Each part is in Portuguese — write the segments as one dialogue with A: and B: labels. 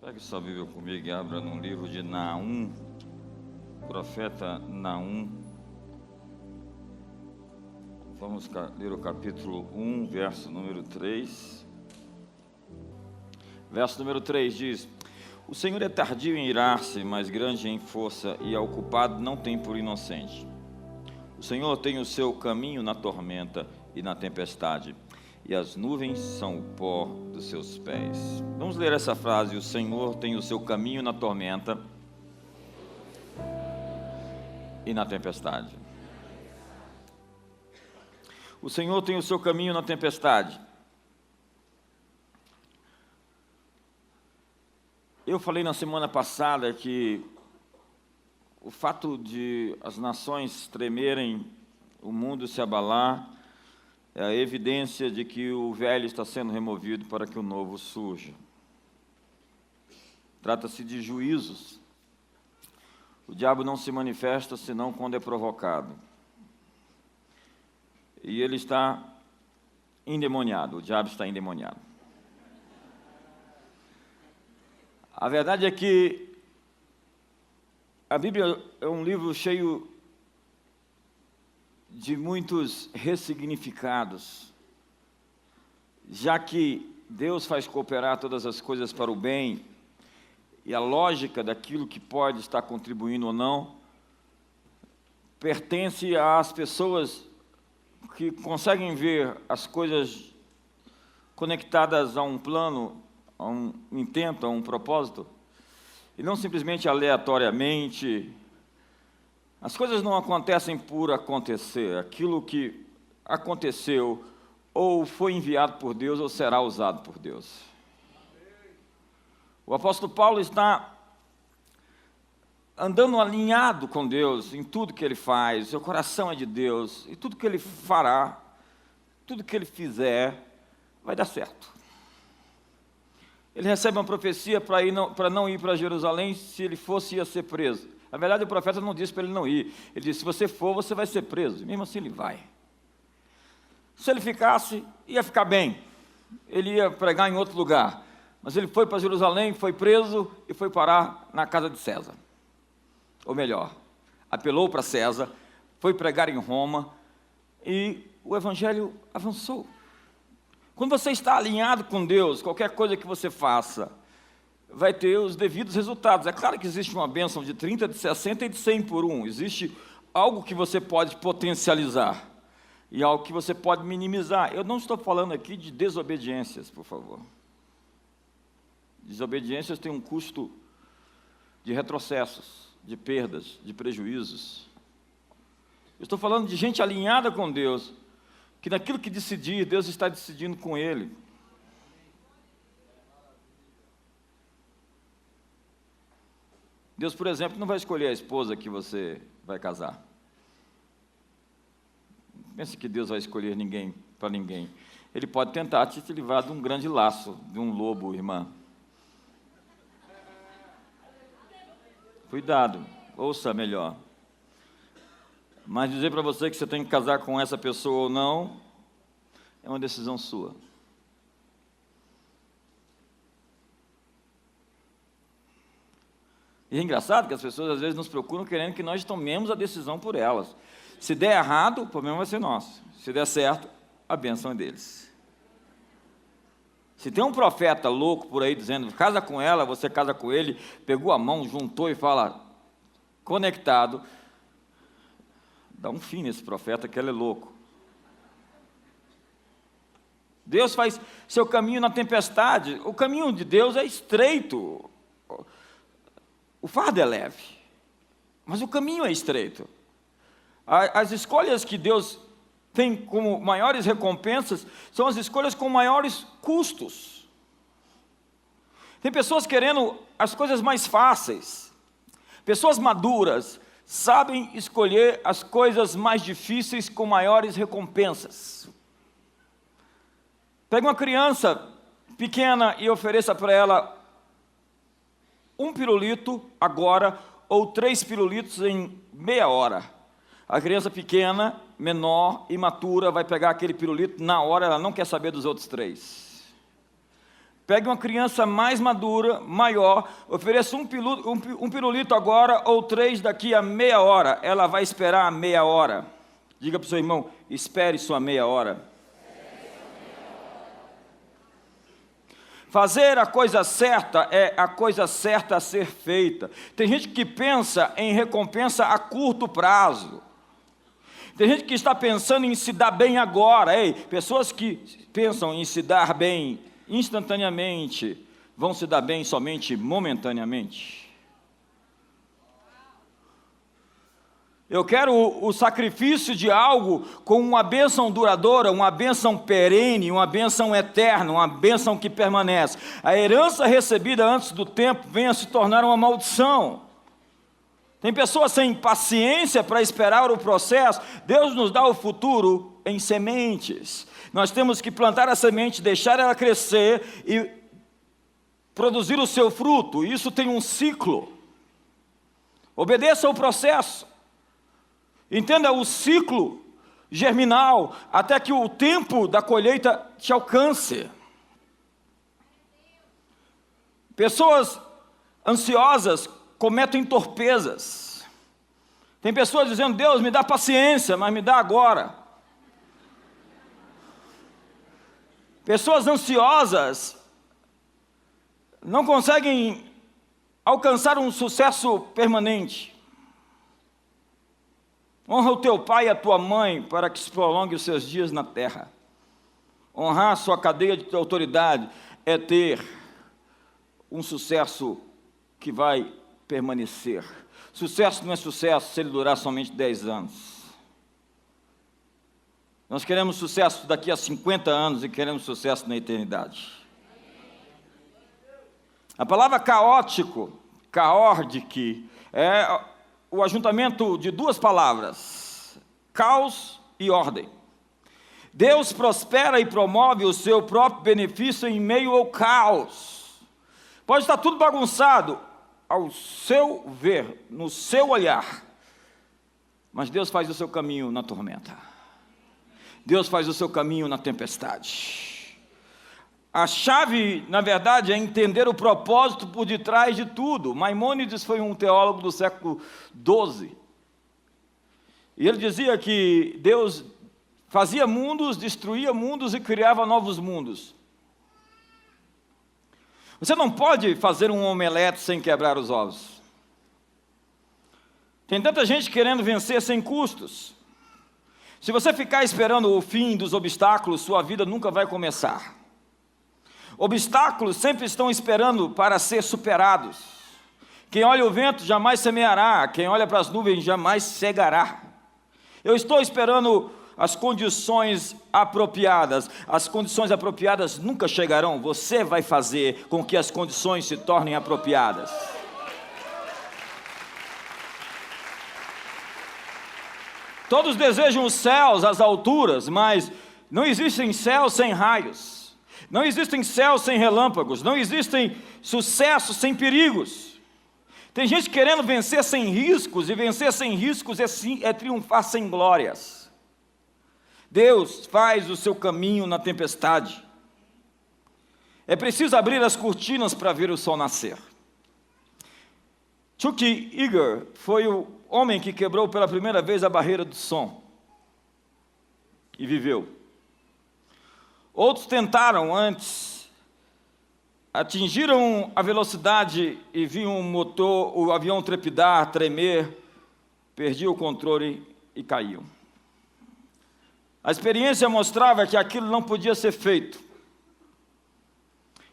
A: Pegue sua Bíblia comigo e abra no livro de Naum, profeta Naum. Vamos ler o capítulo 1, verso número 3. Verso número 3 diz: O Senhor é tardio em irar-se, mas grande em força, e ao culpado não tem por inocente. O Senhor tem o seu caminho na tormenta e na tempestade, e as nuvens são o pó dos seus pés. Vamos ler essa frase: o Senhor tem o seu caminho na tormenta e na tempestade. O Senhor tem o seu caminho na tempestade. Eu falei na semana passada que o fato de as nações tremerem, o mundo se abalar, é a evidência de que o velho está sendo removido para que o novo surja. Trata-se de juízos. O diabo não se manifesta senão quando é provocado. E ele está endemoniado, o diabo está endemoniado. A verdade é que a Bíblia é um livro cheio de muitos ressignificados, já que Deus faz cooperar todas as coisas para o bem, e a lógica daquilo que pode estar contribuindo ou não, pertence às pessoas que conseguem ver as coisas conectadas a um plano, a um intento, a um propósito, e não simplesmente aleatoriamente. As coisas não acontecem por acontecer. Aquilo que aconteceu ou foi enviado por Deus ou será usado por Deus. O apóstolo Paulo está andando alinhado com Deus em tudo que ele faz. Seu coração é de Deus, e tudo que ele fará, tudo que ele fizer, vai dar certo. Ele recebe uma profecia para não ir para Jerusalém. Se ele fosse, ia ser preso. Na verdade, o profeta não disse para ele não ir. Ele disse: se você for, você vai ser preso. E mesmo assim ele vai. Se ele ficasse, ia ficar bem. Ele ia pregar em outro lugar. Mas ele foi para Jerusalém, foi preso e foi parar na casa de César. Ou melhor, apelou para César, foi pregar em Roma e o evangelho avançou. Quando você está alinhado com Deus, qualquer coisa que você faça vai ter os devidos resultados. É claro que existe uma bênção de 30, de 60 e de 100 por um. Existe algo que você pode potencializar e algo que você pode minimizar. Eu não estou falando aqui de desobediências, por favor. Desobediências têm um custo de retrocessos, de perdas, de prejuízos. Eu estou falando de gente alinhada com Deus, que naquilo que decidir, Deus está decidindo com ele. Deus, por exemplo, não vai escolher a esposa que você vai casar. Não pense que Deus vai escolher ninguém para ninguém. Ele pode tentar te livrar de um grande laço, de um lobo, irmã. Cuidado, ouça melhor. Mas dizer para você que você tem que casar com essa pessoa ou não, é uma decisão sua. E é engraçado que as pessoas às vezes nos procuram querendo que nós tomemos a decisão por elas. Se der errado, o problema vai ser nosso. Se der certo, a bênção é deles. Se tem um profeta louco por aí dizendo: casa com ela, você casa com ele, pegou a mão, juntou e fala, conectado, dá um fim nesse profeta, que ele é louco. Deus faz seu caminho na tempestade. O caminho de Deus é estreito. O fardo é leve, mas o caminho é estreito. As escolhas que Deus tem como maiores recompensas são as escolhas com maiores custos. Tem pessoas querendo as coisas mais fáceis. Pessoas maduras sabem escolher as coisas mais difíceis com maiores recompensas. Pegue uma criança pequena e ofereça para ela um pirulito agora, ou 3 pirulitos em meia hora. A criança pequena, menor, imatura, vai pegar aquele pirulito na hora, ela não quer saber dos outros 3. Pegue uma criança mais madura, maior, ofereça um pirulito agora ou 3 daqui a meia hora. Ela vai esperar a meia hora. Diga para o seu irmão, espere sua meia hora. Fazer a coisa certa é a coisa certa a ser feita. Tem gente que pensa em recompensa a curto prazo. Tem gente que está pensando em se dar bem agora. Ei, pessoas que pensam em se dar bem instantaneamente vão se dar bem somente momentaneamente. Eu quero o sacrifício de algo com uma bênção duradoura, uma bênção perene, uma bênção eterna, uma bênção que permanece. A herança recebida antes do tempo vem a se tornar uma maldição. Tem pessoas sem paciência para esperar o processo. Deus nos dá o futuro em sementes. Nós temos que plantar a semente, deixar ela crescer e produzir o seu fruto. Isso tem um ciclo. Obedeça ao processo. Entenda o ciclo germinal até que o tempo da colheita te alcance. Pessoas ansiosas cometem torpezas. Tem pessoas dizendo, Deus, me dá paciência, mas me dá agora. Pessoas ansiosas não conseguem alcançar um sucesso permanente. Honra o teu pai e a tua mãe para que se prolongue os seus dias na terra. Honrar a sua cadeia de autoridade é ter um sucesso que vai permanecer. Sucesso não é sucesso se ele durar somente 10 anos. Nós queremos sucesso daqui a 50 anos e queremos sucesso na eternidade. A palavra caótico, caórdique, é o ajuntamento de 2 palavras, caos e ordem. Deus prospera e promove o seu próprio benefício em meio ao caos. Pode estar tudo bagunçado, ao seu ver, no seu olhar, mas Deus faz o seu caminho na tormenta. Deus faz o seu caminho na tempestade. A chave, na verdade, é entender o propósito por detrás de tudo. Maimônides foi um teólogo do século XII. E ele dizia que Deus fazia mundos, destruía mundos e criava novos mundos. Você não pode fazer um omelete sem quebrar os ovos. Tem tanta gente querendo vencer sem custos. Se você ficar esperando o fim dos obstáculos, sua vida nunca vai começar. Obstáculos sempre estão esperando para ser superados. Quem olha o vento jamais semeará, quem olha para as nuvens jamais cegará. Eu estou esperando as condições apropriadas. As condições apropriadas nunca chegarão. Você vai fazer com que as condições se tornem apropriadas. Todos desejam os céus, as alturas, mas não existem céus sem raios. Não existem céus sem relâmpagos. Não existem sucessos sem perigos. Tem gente querendo vencer sem riscos, e vencer sem riscos é triunfar sem glórias. Deus faz o seu caminho na tempestade. É preciso abrir as cortinas para ver o sol nascer. Chuck Yeager foi o homem que quebrou pela primeira vez a barreira do som e viveu. Outros tentaram antes, atingiram a velocidade e viam o avião trepidar, tremer, perdiam o controle e caíam. A experiência mostrava que aquilo não podia ser feito.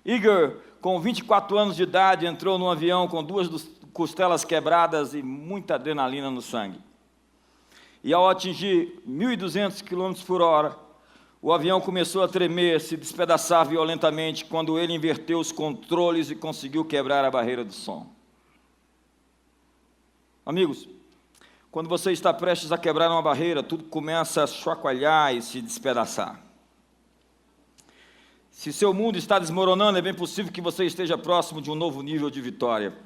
A: Yeager, com 24 anos de idade, entrou num avião com 2 costelas quebradas e muita adrenalina no sangue. E ao atingir 1.200 km por hora, o avião começou a tremer, se despedaçar violentamente, quando ele inverteu os controles e conseguiu quebrar a barreira do som. Amigos, quando você está prestes a quebrar uma barreira, tudo começa a chacoalhar e se despedaçar. Se seu mundo está desmoronando, é bem possível que você esteja próximo de um novo nível de vitória.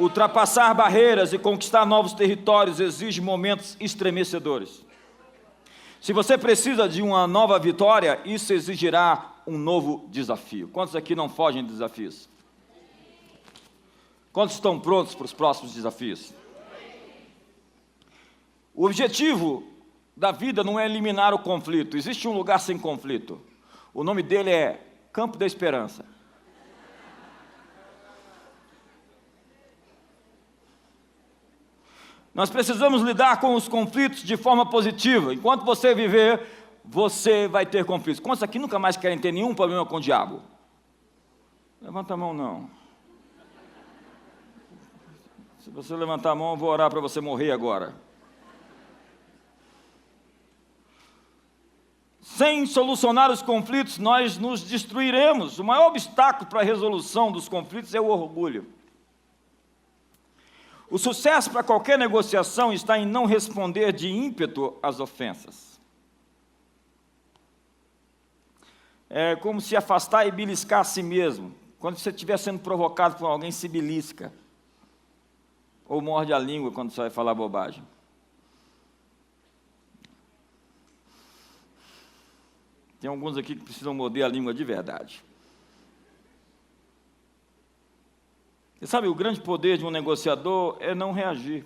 A: Ultrapassar barreiras e conquistar novos territórios exige momentos estremecedores. Se você precisa de uma nova vitória, isso exigirá um novo desafio. Quantos aqui não fogem de desafios? Quantos estão prontos para os próximos desafios? O objetivo da vida não é eliminar o conflito. Existe um lugar sem conflito. O nome dele é Campo da Esperança. Nós precisamos lidar com os conflitos de forma positiva. Enquanto você viver, você vai ter conflitos. Quantos aqui nunca mais querem ter nenhum problema com o diabo? Levanta a mão, não. Se você levantar a mão, eu vou orar para você morrer agora. Sem solucionar os conflitos, nós nos destruiremos. O maior obstáculo para a resolução dos conflitos é o orgulho. O sucesso para qualquer negociação está em não responder de ímpeto às ofensas. É como se afastar e beliscar a si mesmo. Quando você estiver sendo provocado por alguém, se belisca. Ou morde a língua quando você vai falar bobagem. Tem alguns aqui que precisam morder a língua de verdade. Você sabe, o grande poder de um negociador é não reagir.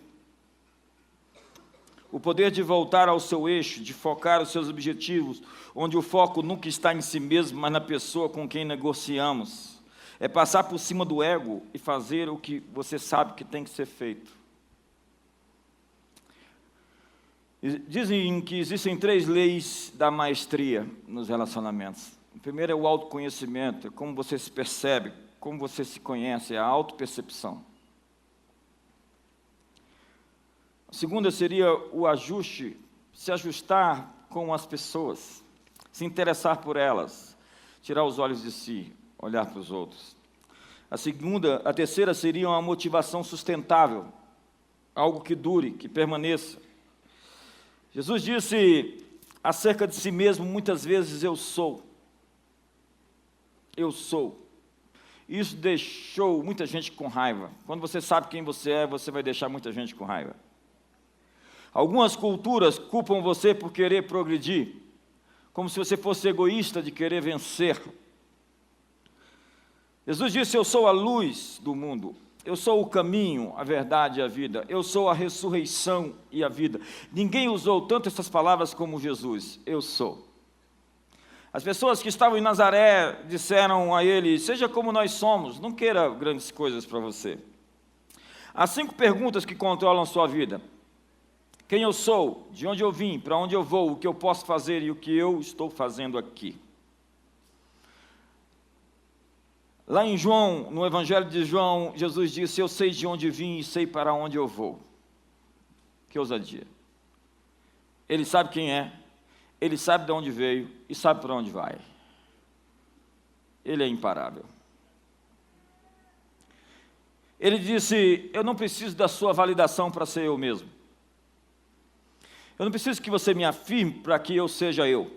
A: O poder de voltar ao seu eixo, de focar os seus objetivos, onde o foco nunca está em si mesmo, mas na pessoa com quem negociamos. É passar por cima do ego e fazer o que você sabe que tem que ser feito. Dizem que existem 3 leis da maestria nos relacionamentos. A primeira é o autoconhecimento, é como você se percebe, como você se conhece, é a autopercepção. A segunda seria o ajuste, se ajustar com as pessoas, se interessar por elas, tirar os olhos de si, olhar para os outros. A terceira seria uma motivação sustentável, algo que dure, que permaneça. Jesus disse acerca de si mesmo muitas vezes, eu sou. Eu sou. Isso deixou muita gente com raiva. Quando você sabe quem você é, você vai deixar muita gente com raiva. Algumas culturas culpam você por querer progredir, como se você fosse egoísta de querer vencer. Jesus disse, eu sou a luz do mundo. Eu sou o caminho, a verdade e a vida. Eu sou a ressurreição e a vida. Ninguém usou tanto essas palavras como Jesus. Eu sou. As pessoas que estavam em Nazaré disseram a ele, seja como nós somos, não queira grandes coisas para você. Há 5 perguntas que controlam a sua vida. Quem eu sou? De onde eu vim? Para onde eu vou? O que eu posso fazer e o que eu estou fazendo aqui? Lá em João, no Evangelho de João, Jesus disse, eu sei de onde vim e sei para onde eu vou. Que ousadia. Ele sabe quem é, ele sabe de onde veio e sabe para onde vai. Ele é imparável. Ele disse, eu não preciso da sua validação para ser eu mesmo. Eu não preciso que você me afirme para que eu seja eu.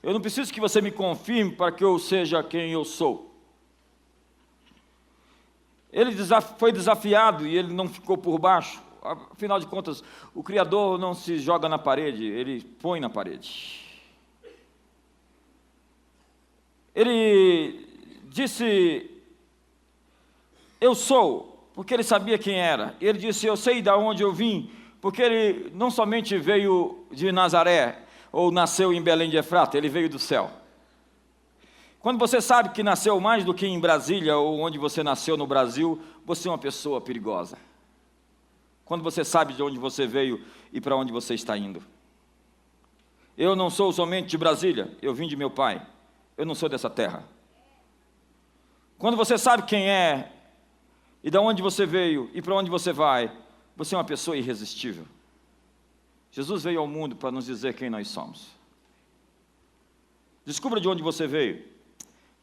A: Eu não preciso que você me confirme para que eu seja quem eu sou. Ele foi desafiado e ele não ficou por baixo. Afinal de contas, o Criador não se joga na parede, ele põe na parede. Ele disse, eu sou, porque ele sabia quem era. Ele disse, eu sei de onde eu vim, porque ele não somente veio de Nazaré, ou nasceu em Belém de Efrata, ele veio do céu. Quando você sabe que nasceu mais do que em Brasília, ou onde você nasceu no Brasil, você é uma pessoa perigosa. Quando você sabe de onde você veio e para onde você está indo. Eu não sou somente de Brasília, eu vim de meu pai. Eu não sou dessa terra. Quando você sabe quem é, e de onde você veio e para onde você vai, você é uma pessoa irresistível. Jesus veio ao mundo para nos dizer quem nós somos. Descubra de onde você veio.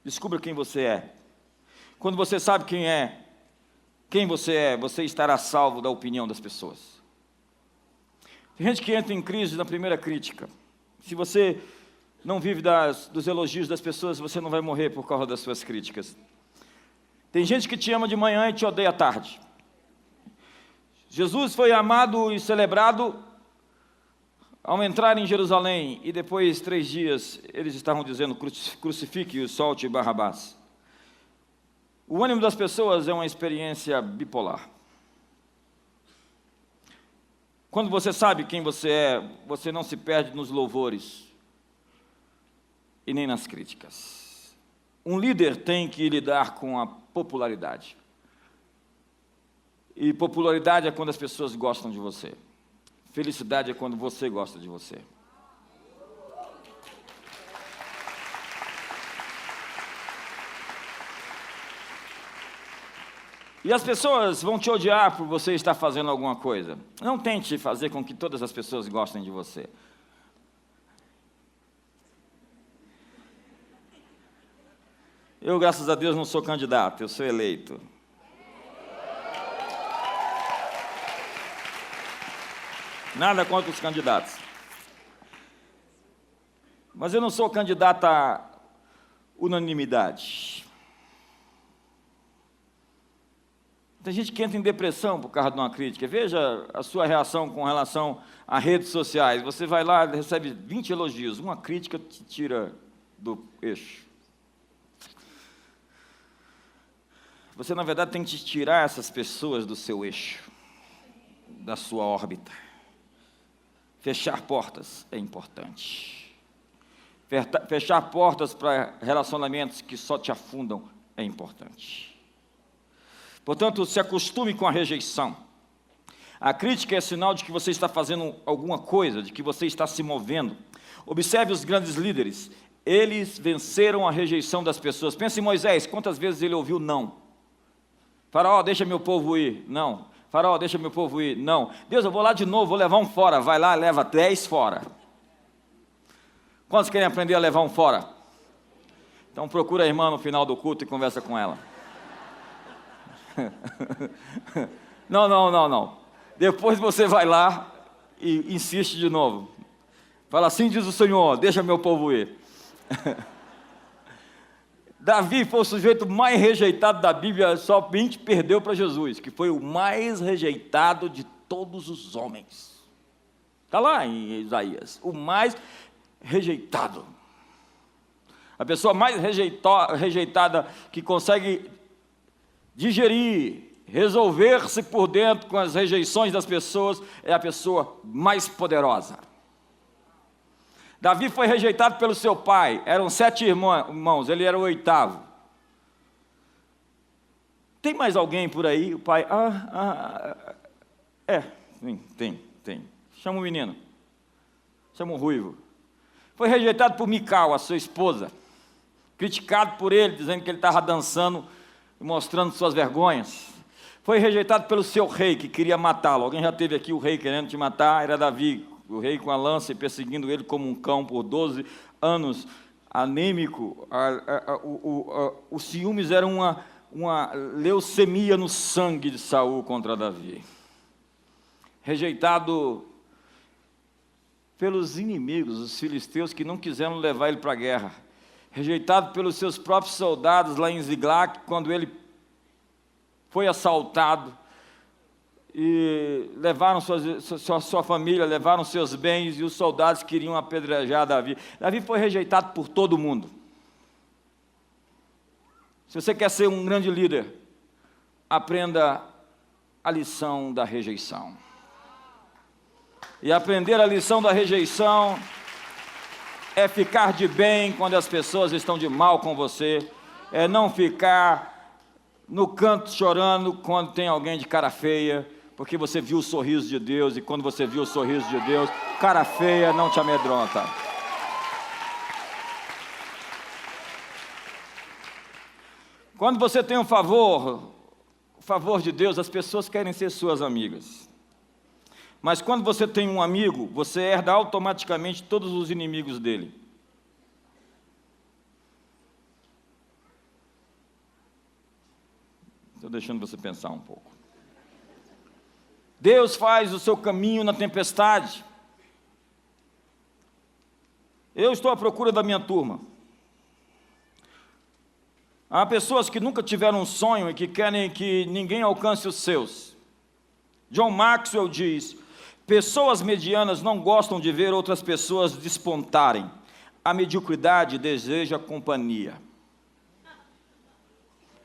A: Descubra quem você é. Quando você sabe quem você é, você estará salvo da opinião das pessoas. Tem gente que entra em crise na primeira crítica. Se você não vive dos elogios das pessoas, você não vai morrer por causa das suas críticas. Tem gente que te ama de manhã e te odeia à tarde. Jesus foi amado e celebrado Ao entrar em Jerusalém, e depois 3 dias, eles estavam dizendo, crucifique e solte Barrabás. O ânimo das pessoas é uma experiência bipolar. Quando você sabe quem você é, você não se perde nos louvores e nem nas críticas. Um líder tem que lidar com a popularidade. E popularidade é quando as pessoas gostam de você. Felicidade é quando você gosta de você. E as pessoas vão te odiar por você estar fazendo alguma coisa. Não tente fazer com que todas as pessoas gostem de você. Eu, graças a Deus, não sou candidato, eu sou eleito. Nada contra os candidatos. Mas eu não sou candidato à unanimidade. Tem gente que entra em depressão por causa de uma crítica. Veja a sua reação com relação a redes sociais. Você vai lá e recebe 20 elogios. Uma crítica te tira do eixo. Você, na verdade, tem que tirar essas pessoas do seu eixo, da sua órbita. Fechar portas é importante. Fechar portas para relacionamentos que só te afundam é importante. Portanto, se acostume com a rejeição. A crítica é sinal de que você está fazendo alguma coisa, de que você está se movendo. Observe os grandes líderes. Eles venceram a rejeição das pessoas. Pense em Moisés, quantas vezes ele ouviu não? Faraó, deixa meu povo ir. Não. Faraó, deixa meu povo ir. Não. Deus, eu vou lá de novo, vou levar um fora. Vai lá, leva 10 fora. Quantos querem aprender a levar um fora? Então procura a irmã no final do culto e conversa com ela. Não. Depois você vai lá e insiste de novo. Fala assim, diz o Senhor, deixa meu povo ir. Davi foi o sujeito mais rejeitado da Bíblia, somente perdeu para Jesus, que foi o mais rejeitado de todos os homens. Está lá em Isaías, o mais rejeitado. A pessoa mais rejeitada que consegue digerir, resolver-se por dentro com as rejeições das pessoas, é a pessoa mais poderosa. Davi foi rejeitado pelo seu pai, eram 7 irmãos, ele era o 8º. Tem mais alguém por aí? O pai, tem. Chama o menino, chama o ruivo. Foi rejeitado por Mical, a sua esposa, criticado por ele, dizendo que ele estava dançando e mostrando suas vergonhas. Foi rejeitado pelo seu rei, que queria matá-lo. Alguém já teve aqui o rei querendo te matar? Era Davi, o rei com a lança e perseguindo ele como um cão por 12 anos, anêmico. O ciúmes era uma leucemia no sangue de Saul contra Davi. Rejeitado pelos inimigos, os filisteus, que não quiseram levar ele para a guerra. Rejeitado pelos seus próprios soldados lá em Ziglag, quando ele foi assaltado, e levaram sua família, levaram seus bens, e os soldados queriam apedrejar Davi. Davi foi rejeitado por todo mundo. Se você quer ser um grande líder, aprenda a lição da rejeição. E aprender a lição da rejeição é ficar de bem quando as pessoas estão de mal com você, é não ficar no canto chorando quando tem alguém de cara feia, porque você viu o sorriso de Deus, e quando você viu o sorriso de Deus, cara feia não te amedronta. Quando você tem o favor de Deus, as pessoas querem ser suas amigas. Mas quando você tem um amigo, você herda automaticamente todos os inimigos dele. Estou deixando você pensar um pouco. Deus faz o seu caminho na tempestade. Eu estou à procura da minha turma. Há pessoas que nunca tiveram um sonho e que querem que ninguém alcance os seus. John Maxwell diz: Pessoas medianas não gostam de ver outras pessoas despontarem. A mediocridade deseja companhia.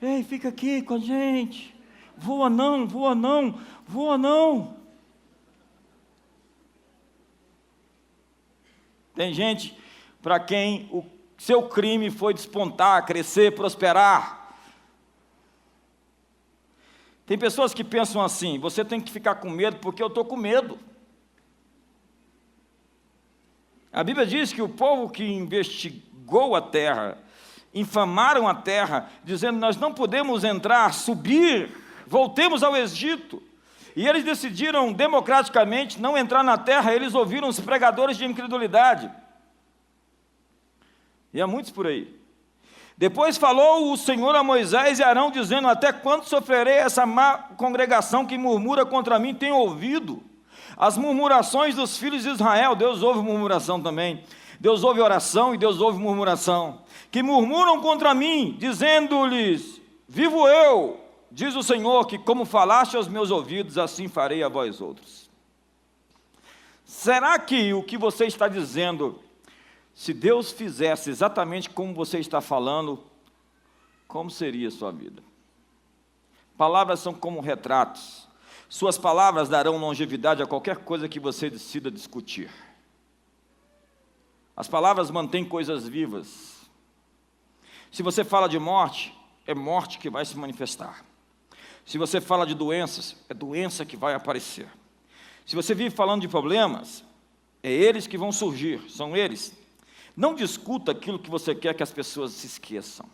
A: Ei, fica aqui com a gente. Voa não, voa não, voa não. Tem gente para quem o seu crime foi despontar, crescer, prosperar. Tem pessoas que pensam assim: você tem que ficar com medo porque eu estou com medo. A Bíblia diz que o povo que investigou a terra, infamaram a terra, dizendo: nós não podemos entrar, subir, voltemos ao Egito. E eles decidiram democraticamente não entrar na terra. Eles ouviram os pregadores de incredulidade. E há muitos por aí. Depois falou o Senhor a Moisés e Arão, dizendo: até quando sofrerei essa má congregação que murmura contra mim? Tem ouvido as murmurações dos filhos de Israel. Deus ouve murmuração também. Deus ouve oração e Deus ouve murmuração. Que murmuram contra mim, dizendo-lhes: vivo eu, diz o Senhor, que como falaste aos meus ouvidos, assim farei a vós outros. Será que o que você está dizendo, se Deus fizesse exatamente como você está falando, como seria a sua vida? Palavras são como retratos. Suas palavras darão longevidade a qualquer coisa que você decida discutir. As palavras mantêm coisas vivas. Se você fala de morte, é morte que vai se manifestar. Se você fala de doenças, é doença que vai aparecer. Se você vive falando de problemas, é eles que vão surgir, são eles. Não discuta aquilo que você quer que as pessoas se esqueçam.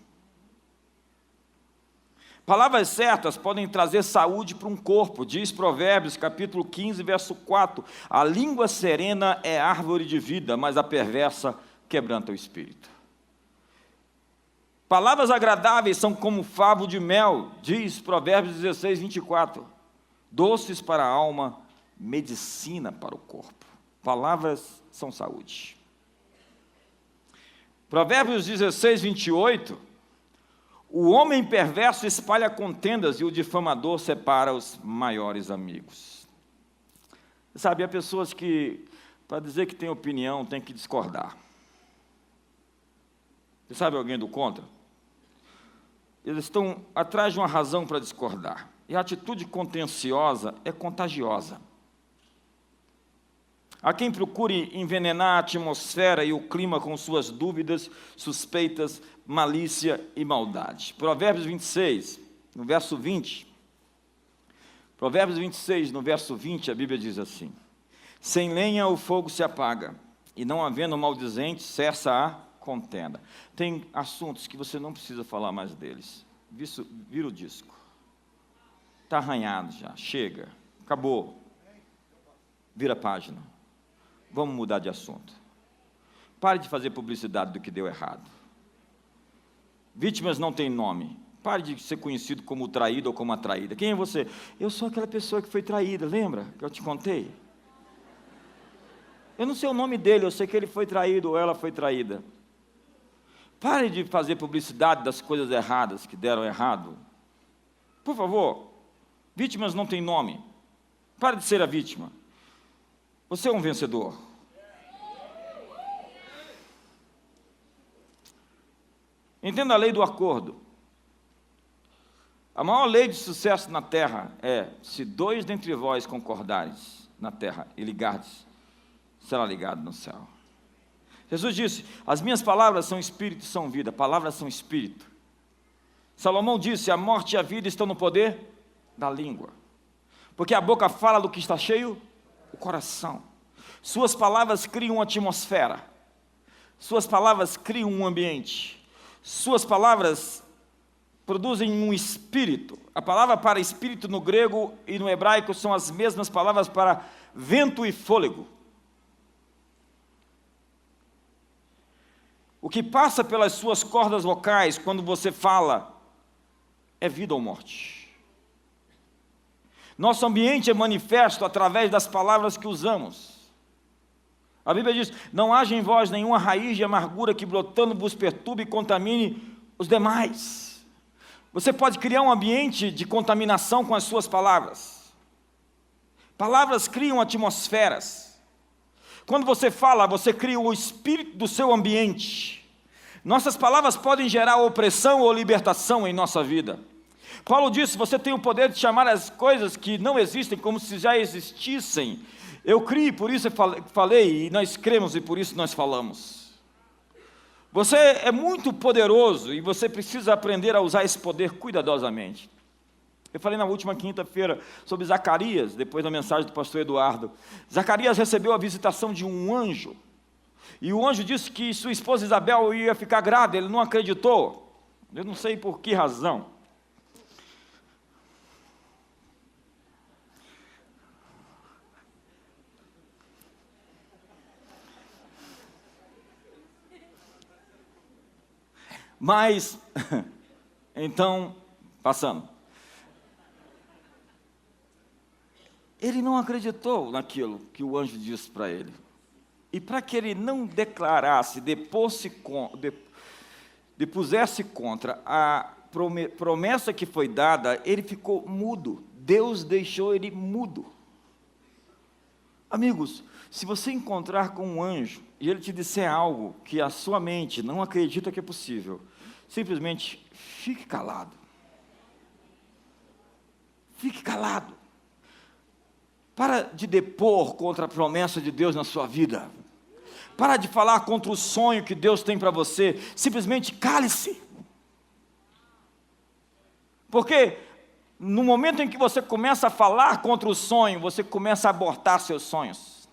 A: Palavras certas podem trazer saúde para um corpo. Diz Provérbios, capítulo 15, verso 4. A língua serena é árvore de vida, mas a perversa quebranta o espírito. Palavras agradáveis são como favo de mel, diz Provérbios 16, 24. Doces para a alma, medicina para o corpo. Palavras são saúde. Provérbios 16, 28. O homem perverso espalha contendas e o difamador separa os maiores amigos. Sabe, há pessoas que, para dizer que tem opinião, tem que discordar. Você sabe alguém do contra? Eles estão atrás de uma razão para discordar. E a atitude contenciosa é contagiosa. Há quem procure envenenar a atmosfera e o clima com suas dúvidas, suspeitas, malícia e maldade. Provérbios 26, no verso 20. Provérbios 26, no verso 20, a Bíblia diz assim: sem lenha o fogo se apaga, e não havendo maldizente, cessa a contenda. Tem assuntos que você não precisa falar mais deles. Vira o disco. Está arranhado já, chega, acabou. Vira a página. Vamos mudar de assunto. Pare de fazer publicidade do que deu errado. Vítimas não têm nome. Pare de ser conhecido como traído ou como a traída. Quem é você? Eu sou aquela pessoa que foi traída, lembra que eu te contei? Eu não sei o nome dele, eu sei que ele foi traído ou ela foi traída. Pare de fazer publicidade das coisas erradas que deram errado. Por favor, vítimas não têm nome. Pare de ser a vítima. Você é um vencedor. Entenda a lei do acordo. A maior lei de sucesso na terra é: se dois dentre vós concordares na terra e ligardes, será ligado no céu. Jesus disse: as minhas palavras são espírito e são vida. Palavras são espírito. Salomão disse: a morte e a vida estão no poder da língua, porque a boca fala do que está cheio o coração. Suas palavras criam uma atmosfera. Suas palavras criam um ambiente. Suas palavras produzem um espírito. A palavra para espírito no grego e no hebraico são as mesmas palavras para vento e fôlego. O que passa pelas suas cordas vocais quando você fala é vida ou morte. Nosso ambiente é manifesto através das palavras que usamos. A Bíblia diz: não haja em vós nenhuma raiz de amargura que brotando vos perturbe e contamine os demais. Você pode criar um ambiente de contaminação com as suas palavras. Palavras criam atmosferas. Quando você fala, você cria o espírito do seu ambiente. Nossas palavras podem gerar opressão ou libertação em nossa vida. Paulo disse, você tem o poder de chamar as coisas que não existem como se já existissem. Eu criei, por isso eu falei, e nós cremos e por isso nós falamos. Você é muito poderoso e você precisa aprender a usar esse poder cuidadosamente. Eu falei na última quinta-feira sobre Zacarias, depois da mensagem do pastor Eduardo. Zacarias recebeu a visitação de um anjo. E o anjo disse que sua esposa Isabel ia ficar grávida, ele não acreditou. Eu não sei por que razão. Mas, então, passando. Ele não acreditou naquilo que o anjo disse para ele. E para que ele não declarasse, depusesse contra a promessa que foi dada, ele ficou mudo. Deus deixou ele mudo. Amigos, se você encontrar com um anjo e ele te disser algo que a sua mente não acredita que é possível, simplesmente fique calado. Fique calado. Para de depor contra a promessa de Deus na sua vida. Para de falar contra o sonho que Deus tem para você. Simplesmente cale-se. Porque no momento em que você começa a falar contra o sonho, você começa a abortar seus sonhos.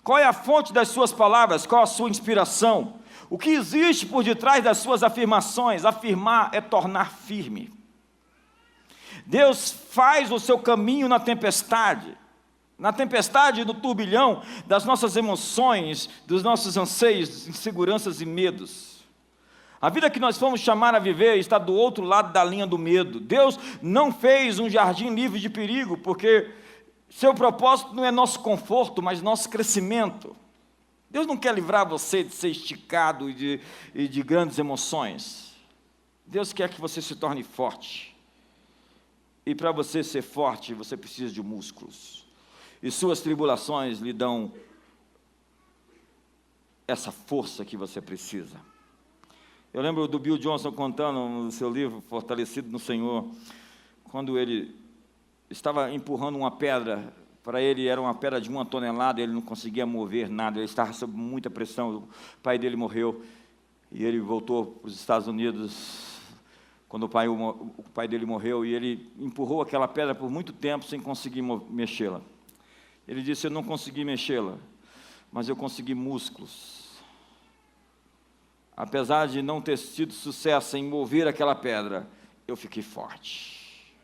A: Qual é a fonte das suas palavras? Qual a sua inspiração? O que existe por detrás das suas afirmações? Afirmar é tornar firme. Deus faz o seu caminho na tempestade, no turbilhão das nossas emoções, dos nossos anseios, inseguranças e medos. A vida que nós fomos chamar a viver está do outro lado da linha do medo. Deus não fez um jardim livre de perigo, porque seu propósito não é nosso conforto, mas nosso crescimento. Deus não quer livrar você de ser esticado e de grandes emoções. Deus quer que você se torne forte. E para você ser forte, você precisa de músculos. E suas tribulações lhe dão essa força que você precisa. Eu lembro do Bill Johnson contando no seu livro, Fortalecido no Senhor, quando ele estava empurrando uma pedra, para ele era uma pedra de 1 tonelada, ele não conseguia mover nada, ele estava sob muita pressão, o pai dele morreu, e ele voltou para os Estados Unidos, quando o pai dele morreu, e ele empurrou aquela pedra por muito tempo sem conseguir mexê-la. Ele disse, eu não consegui mexê-la, mas eu consegui músculos. Apesar de não ter tido sucesso em mover aquela pedra, eu fiquei forte.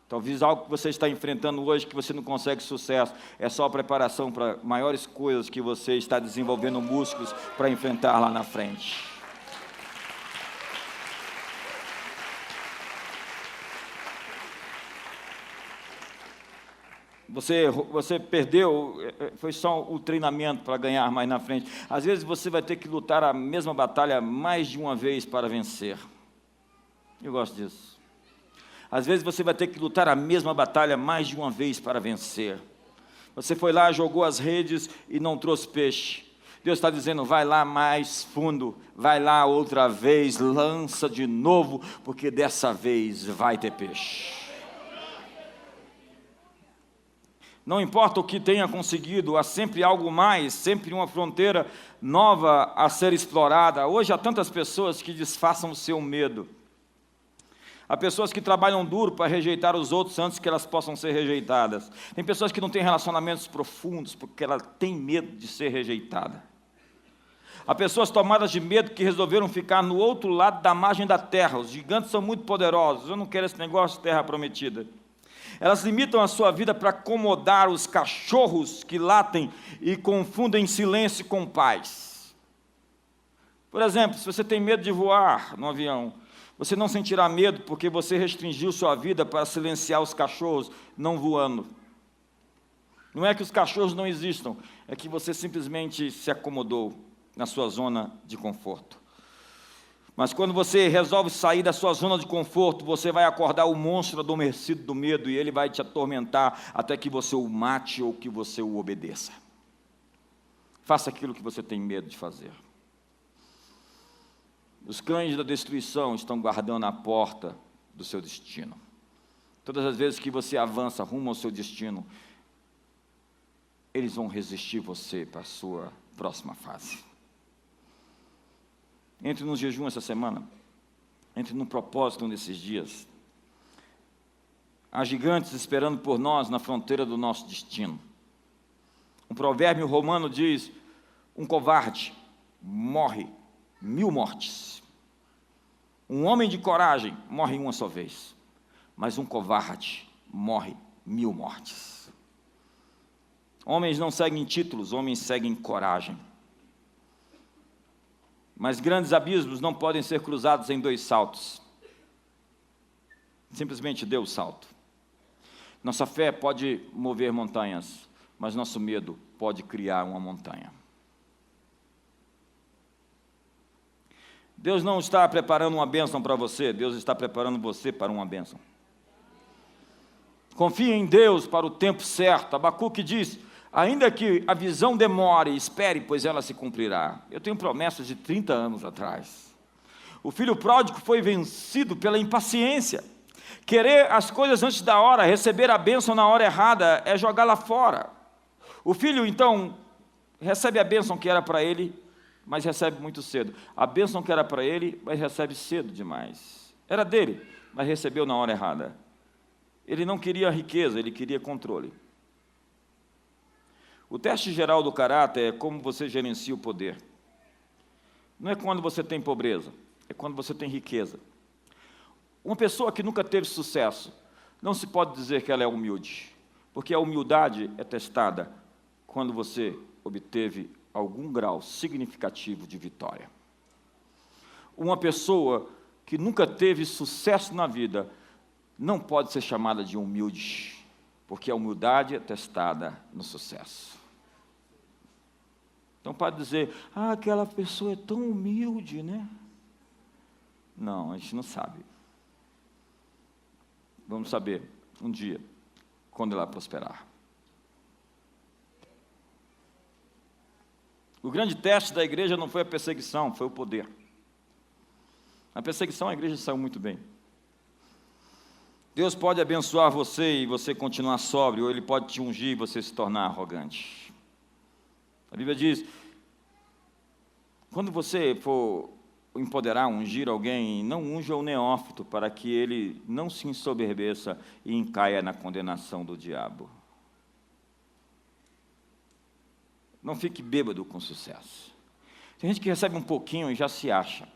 A: Talvez algo que você está enfrentando hoje que você não consegue sucesso, é só a preparação para maiores coisas que você está desenvolvendo músculos para enfrentar lá na frente. Você perdeu, foi só o treinamento para ganhar mais na frente. Às vezes você vai ter que lutar a mesma batalha mais de uma vez para vencer. Eu gosto disso. Às vezes você vai ter que lutar a mesma batalha mais de uma vez para vencer. Você foi lá, jogou as redes e não trouxe peixe. Deus está dizendo, vai lá mais fundo, vai lá outra vez, lança de novo, porque dessa vez vai ter peixe. Não importa o que tenha conseguido, há sempre algo mais, sempre uma fronteira nova a ser explorada. Hoje há tantas pessoas que disfarçam o seu medo. Há pessoas que trabalham duro para rejeitar os outros antes que elas possam ser rejeitadas. Tem pessoas que não têm relacionamentos profundos porque ela tem medo de ser rejeitada. Há pessoas tomadas de medo que resolveram ficar no outro lado da margem da terra. Os gigantes são muito poderosos, eu não quero esse negócio de terra prometida. Elas limitam a sua vida para acomodar os cachorros que latem e confundem silêncio com paz. Por exemplo, se você tem medo de voar no avião, você não sentirá medo porque você restringiu sua vida para silenciar os cachorros não voando. Não é que os cachorros não existam, é que você simplesmente se acomodou na sua zona de conforto. Mas quando você resolve sair da sua zona de conforto, você vai acordar o monstro adormecido do medo e ele vai te atormentar até que você o mate ou que você o obedeça. Faça aquilo que você tem medo de fazer. Os cães da destruição estão guardando a porta do seu destino. Todas as vezes que você avança rumo ao seu destino, eles vão resistir você para a sua próxima fase. Entre no jejum essa semana. Entre no propósito nesses dias. Há gigantes esperando por nós na fronteira do nosso destino. Um provérbio romano diz: um covarde morre 1000 mortes. Um homem de coragem morre uma só vez. Mas um covarde morre 1000 mortes. Homens não seguem títulos, homens seguem coragem. Mas grandes abismos não podem ser cruzados em 2 saltos. Simplesmente dê o salto. Nossa fé pode mover montanhas, mas nosso medo pode criar uma montanha. Deus não está preparando uma bênção para você, Deus está preparando você para uma bênção. Confie em Deus para o tempo certo. Abacuque diz: ainda que a visão demore, espere, pois ela se cumprirá. Eu tenho promessas de 30 anos atrás. O filho pródigo foi vencido pela impaciência. Querer as coisas antes da hora, receber a bênção na hora errada, é jogá-la fora. O filho, então, recebe a bênção que era para ele, mas recebe muito cedo. A bênção que era para ele, mas recebe cedo demais. Era dele, mas recebeu na hora errada. Ele não queria riqueza, ele queria controle. O teste geral do caráter é como você gerencia o poder. Não é quando você tem pobreza, é quando você tem riqueza. Uma pessoa que nunca teve sucesso, não se pode dizer que ela é humilde, porque a humildade é testada quando você obteve algum grau significativo de vitória. Uma pessoa que nunca teve sucesso na vida não pode ser chamada de humilde, porque a humildade é testada no sucesso. Então pode dizer: aquela pessoa é tão humilde, né? Não, a gente não sabe. Vamos saber um dia, quando ela prosperar. O grande teste da igreja não foi a perseguição, foi o poder. Na perseguição a igreja saiu muito bem. Deus pode abençoar você e você continuar sóbrio, ou Ele pode te ungir e você se tornar arrogante. A Bíblia diz: quando você for empoderar, ungir alguém, não unja o neófito, para que ele não se ensoberbeça e encaia na condenação do diabo. Não fique bêbado com sucesso. Tem gente que recebe um pouquinho e já se acha.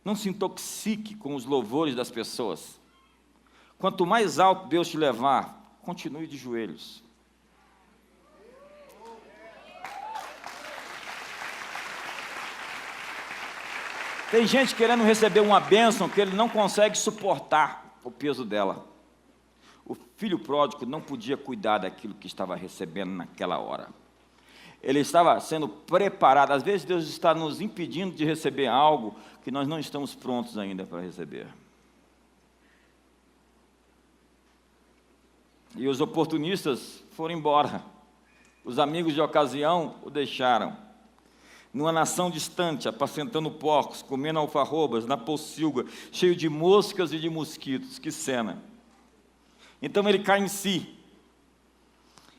A: Não se intoxique com os louvores das pessoas. Quanto mais alto Deus te levar, continue de joelhos. Tem gente querendo receber uma bênção que ele não consegue suportar o peso dela. O filho pródigo não podia cuidar daquilo que estava recebendo naquela hora. Ele estava sendo preparado. Às vezes Deus está nos impedindo de receber algo que nós não estamos prontos ainda para receber. E os oportunistas foram embora. Os amigos de ocasião o deixaram. Numa nação distante, apacentando porcos, comendo alfarrobas, na pocilga, cheio de moscas e de mosquitos. Que cena! Então ele cai em si.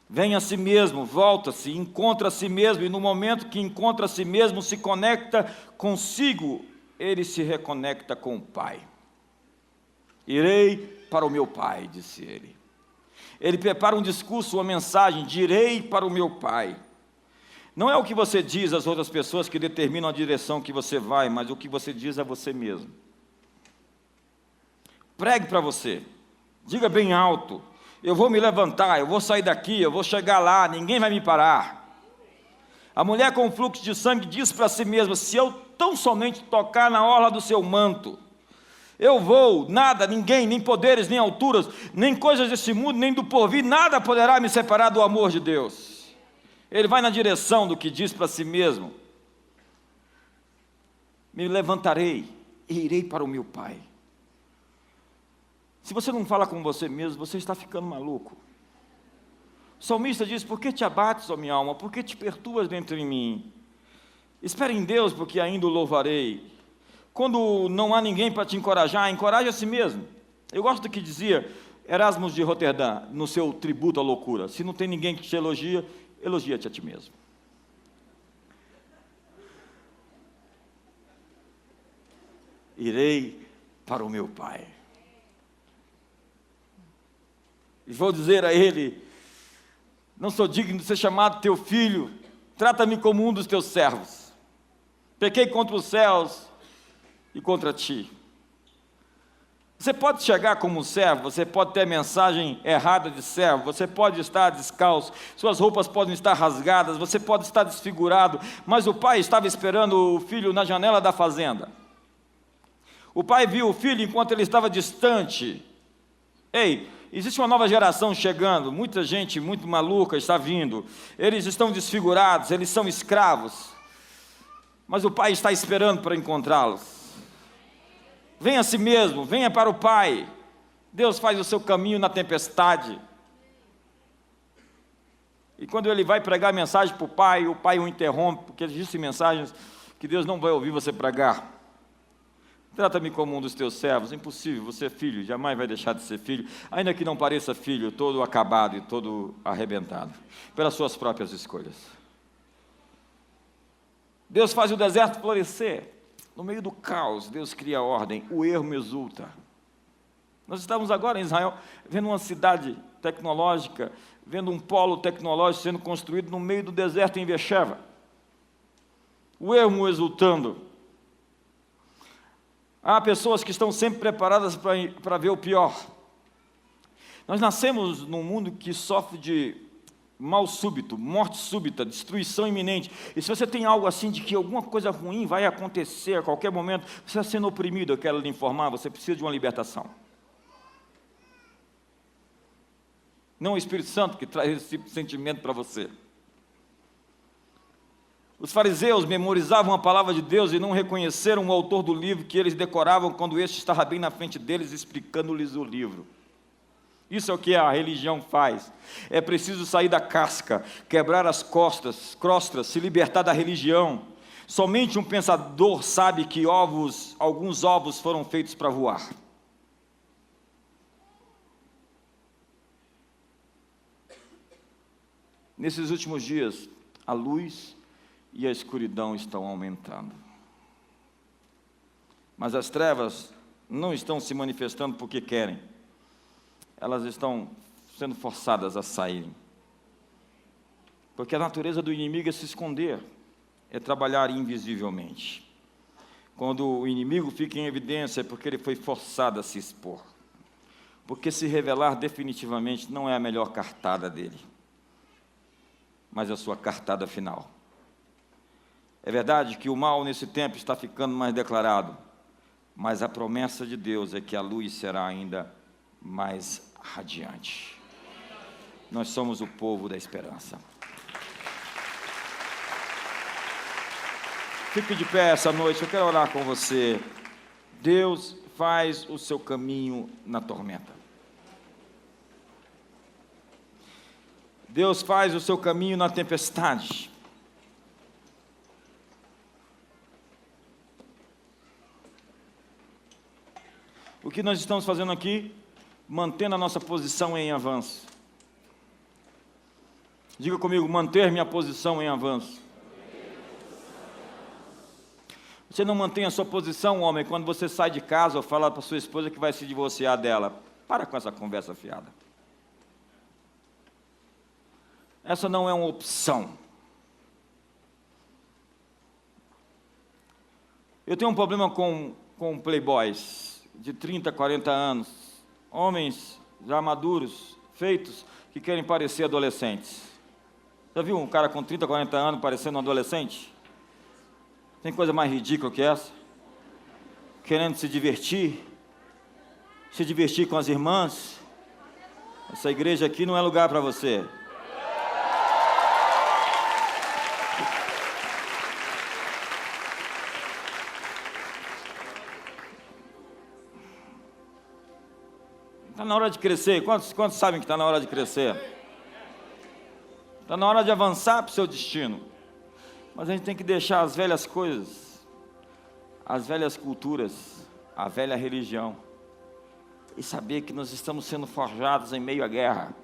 A: Vem a si mesmo, volta-se, encontra a si mesmo, e no momento que encontra a si mesmo, se conecta consigo, ele se reconecta com o Pai. Irei para o meu Pai, disse ele. Ele prepara um discurso, uma mensagem: direi para o meu Pai. Não é o que você diz às outras pessoas que determinam a direção que você vai, mas o que você diz a você mesmo. Pregue para você, diga bem alto: eu vou me levantar, eu vou sair daqui, eu vou chegar lá, ninguém vai me parar. A mulher com fluxo de sangue diz para si mesma: se eu tão somente tocar na orla do seu manto, eu vou, nada, ninguém, nem poderes, nem alturas, nem coisas desse mundo, nem do porvir, nada poderá me separar do amor de Deus. Ele vai na direção do que diz para si mesmo. me levantarei e irei para o meu Pai. Se você não fala com você mesmo, você está ficando maluco. O salmista diz: por que te abates, ó minha alma? Por que te perturbas dentro de mim? Espere em Deus, porque ainda o louvarei. Quando não há ninguém para te encorajar, encoraje a si mesmo. Eu gosto do que dizia Erasmus de Roterdã, no seu tributo à loucura: se não tem ninguém que te elogia, elogia-te a ti mesmo. Irei para o meu Pai. E vou dizer a ele: não sou digno de ser chamado teu filho, trata-me como um dos teus servos. Pequei contra os céus e contra ti. Você pode chegar como um servo, você pode ter mensagem errada de servo, você pode estar descalço, suas roupas podem estar rasgadas, você pode estar desfigurado, mas o pai estava esperando o filho na janela da fazenda. O pai viu o filho enquanto ele estava distante. Ei, existe uma nova geração chegando, muita gente muito maluca está vindo, eles estão desfigurados, eles são escravos, mas o pai está esperando para encontrá-los. Venha a si mesmo, venha para o Pai. Deus faz o seu caminho na tempestade. E quando ele vai pregar a mensagem para o Pai o interrompe, porque existem mensagens que Deus não vai ouvir você pregar. Trata-me como um dos teus servos. Impossível, você é filho, jamais vai deixar de ser filho, ainda que não pareça filho, todo acabado e todo arrebentado, pelas suas próprias escolhas. Deus faz o deserto florescer. No meio do caos, Deus cria ordem, o erro me exulta. Nós estamos agora em Israel, vendo uma cidade tecnológica, vendo um polo tecnológico sendo construído no meio do deserto em Beersheba. O ermo exultando. Há pessoas que estão sempre preparadas para ver o pior. Nós nascemos num mundo que sofre de mal súbito, morte súbita, destruição iminente. E se você tem algo assim de que alguma coisa ruim vai acontecer a qualquer momento, você está sendo oprimido, eu quero lhe informar, você precisa de uma libertação. Não o Espírito Santo que traz esse tipo de sentimento para você. Os fariseus memorizavam a palavra de Deus e não reconheceram o autor do livro que eles decoravam quando este estava bem na frente deles, explicando-lhes o livro. Isso é o que a religião faz. É preciso sair da casca, quebrar as crostas, se libertar da religião. Somente um pensador sabe que alguns ovos foram feitos para voar. Nesses últimos dias, a luz e a escuridão estão aumentando. Mas as trevas não estão se manifestando porque querem. Elas estão sendo forçadas a saírem. Porque a natureza do inimigo é se esconder, é trabalhar invisivelmente. Quando o inimigo fica em evidência é porque ele foi forçado a se expor. Porque se revelar definitivamente não é a melhor cartada dele, mas a sua cartada final. É verdade que o mal nesse tempo está ficando mais declarado, mas a promessa de Deus é que a luz será ainda mais radiante. Nós somos o povo da esperança. Fique de pé essa noite, eu quero orar com você. Deus faz o seu caminho na tormenta. Deus faz o seu caminho na tempestade. O que nós estamos fazendo aqui? Mantendo a nossa posição em avanço. Diga comigo: manter minha posição em avanço. Você não mantém a sua posição, homem, quando você sai de casa ou fala para sua esposa que vai se divorciar dela. Para com essa conversa fiada. Essa não é uma opção. Eu tenho um problema com playboys de 30, 40 anos, homens já maduros, feitos, que querem parecer adolescentes. Já viu um cara com 30, 40 anos parecendo um adolescente? Tem coisa mais ridícula que essa? Querendo se divertir com as irmãs. Essa igreja aqui não é lugar para você. Está na hora de crescer. Quantos sabem que está na hora de crescer? Está na hora de avançar para o seu destino. Mas a gente tem que deixar as velhas coisas, as velhas culturas, a velha religião, e saber que nós estamos sendo forjados em meio à guerra.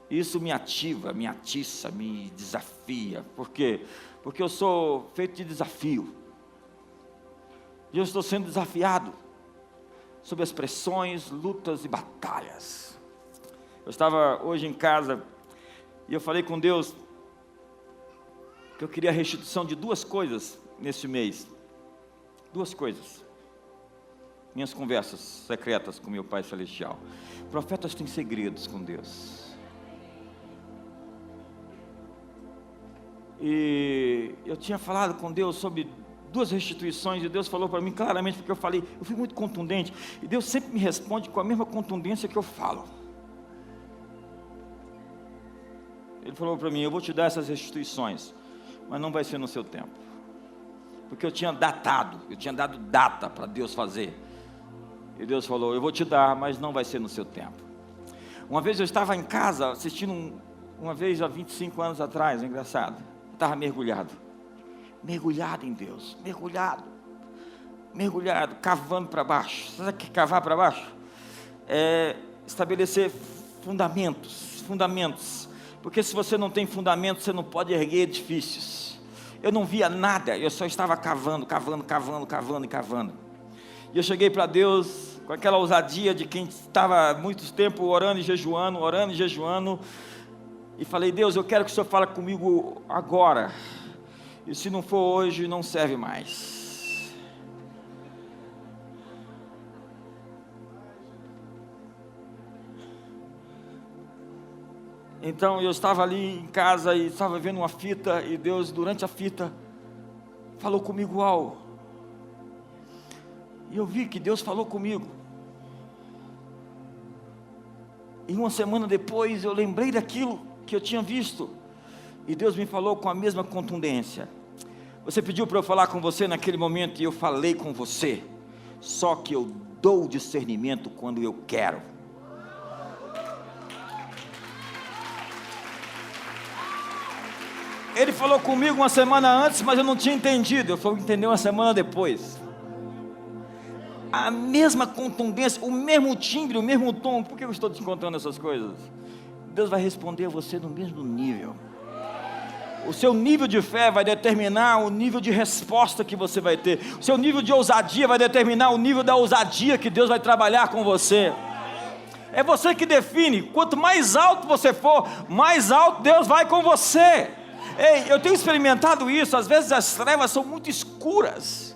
A: Isso me ativa, me atiça, me desafia. Por quê? Porque eu sou feito de desafio. E eu estou sendo desafiado sobre as pressões, lutas e batalhas. Eu estava hoje em casa e eu falei com Deus que eu queria a restituição de 2 coisas nesse mês. 2 coisas. Minhas conversas secretas com meu Pai Celestial. Profetas têm segredos com Deus. E eu tinha falado com Deus sobre 2 restituições, e Deus falou para mim claramente, porque eu fui muito contundente, e Deus sempre me responde com a mesma contundência que eu falo. Ele falou para mim: eu vou te dar essas restituições, mas não vai ser no seu tempo, porque eu tinha dado data para Deus fazer, e Deus falou: eu vou te dar, mas não vai ser no seu tempo. Uma vez eu estava em casa, assistindo uma vez há 25 anos atrás, engraçado, eu estava mergulhado em Deus, mergulhado, cavando para baixo. Sabe o que é cavar para baixo? É estabelecer fundamentos, porque se você não tem fundamentos, você não pode erguer edifícios. Eu não via nada, eu só estava cavando. E eu cheguei para Deus com aquela ousadia de quem estava há muito tempo orando e jejuando, e falei: Deus, eu quero que o Senhor fale comigo agora, e se não for hoje, não serve mais. Então eu estava ali em casa e estava vendo uma fita, e Deus, durante a fita, falou comigo algo. E eu vi que Deus falou comigo. E uma semana depois eu lembrei daquilo que eu tinha visto, e Deus me falou com a mesma contundência. Você pediu para eu falar com você naquele momento, e eu falei com você, só que eu dou discernimento quando eu quero. Ele falou comigo uma semana antes, mas eu não tinha entendido. Eu fui entender uma semana depois. A mesma contundência, o mesmo timbre, o mesmo tom. Por que eu estou te contando essas coisas? Deus vai responder a você no mesmo nível. O seu nível de fé vai determinar o nível de resposta que você vai ter. O seu nível de ousadia vai determinar o nível da ousadia que Deus vai trabalhar com você. É você que define. Quanto mais alto você for, mais alto Deus vai com você. Ei, eu tenho experimentado isso. Às vezes as trevas são muito escuras,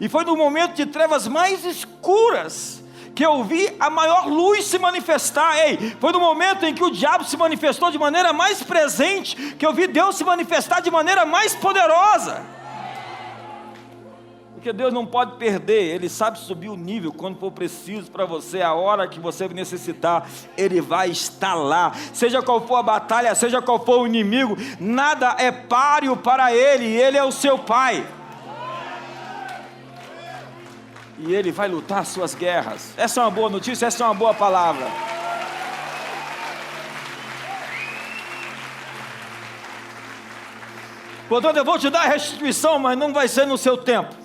A: e foi no momento de trevas mais escuras que eu vi a maior luz se manifestar. Ei, foi no momento em que o diabo se manifestou de maneira mais presente, que eu vi Deus se manifestar de maneira mais poderosa. Porque Deus não pode perder, Ele sabe subir o nível quando for preciso para você. A hora que você necessitar, Ele vai estar lá. Seja qual for a batalha, seja qual for o inimigo, nada é páreo para Ele, Ele é o seu Pai. E Ele vai lutar as suas guerras. Essa é uma boa notícia, essa é uma boa palavra. Portanto, eu vou te dar a restituição, mas não vai ser no seu tempo.